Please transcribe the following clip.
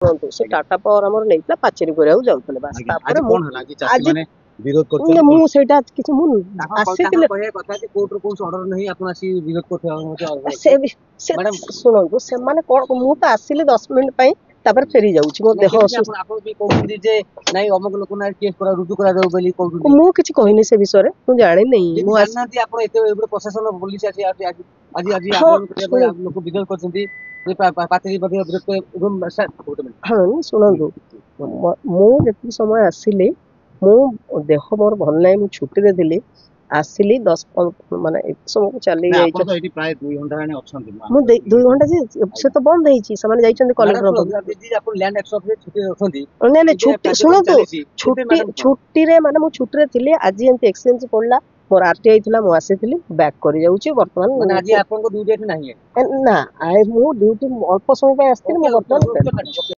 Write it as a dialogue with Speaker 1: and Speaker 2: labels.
Speaker 1: ଶୁଣନ୍ତୁ ସେ ଟାଟା ପାୱାର ଆମର ନେଇଥିଲା ପାଚେରୀ କରିବାକୁ ଯାଉଥିଲେ ବାସ୍ ତାପରେ ଆଜି
Speaker 2: ବିରୋଧ କରୁଛନ୍ତି
Speaker 1: ମୁଁ ସେଇଟା କିଛି ମୁଁ ଆସିଥିଲେ ଶୁଣନ୍ତୁ ସେମାନେ କଣ ମୁଁ ତ ଆସିଲି 10 ମିନିଟ୍ ପାଇଁ ତାପରେ ଫେରି ଯାଉଛି ମୋ ଦେହ ମୁଁ କିଛି କହିନି ସେ ବିଷୟରେ ମୁଁ ଜାଣିନି ମୁଁ
Speaker 2: ପ୍ରଶାସନ ପୋଲିସ
Speaker 1: ଶୁଣନ୍ତୁ ମୁଁ ଯେତିକି ସମୟ ଆସିଲି ମୁଁ ଦେହ ମୋର ଭଲ ନାହିଁ ମୁଁ ଛୁଟିରେ ଥିଲି ଆସିଲି 10 ମାନେ ଏତେ ସମୟ ଚାଲି ଯାଇଛି ମୁଁ 2 ଘଣ୍ଟା ଯେ ସେ ତ ବନ୍ଦ ହେଇଛି ସେମାନେ ଯାଇଛନ୍ତି କଲେକ୍ଟର ଶୁଣନ୍ତୁ ଛୁଟିରେ ମାନେ ମୁଁ ଛୁଟିରେ ଥିଲି ଆଜି ଏମିତି ଏକ୍ସଚେଞ୍ଜ ପଡିଲା ମୋର RTI ଥିଲା ମୁଁ ଆସିଥିଲି ବ୍ୟାକ୍ କରି ଯାଉଛି ବର୍ତ୍ତମାନ ନା ମୁଁ ଡ୍ୟୁଟି ଅଳ୍ପ ସମୟ ପାଇଁ ଆସିଥିଲି ମୁଁ ବର୍ତ୍ତମାନ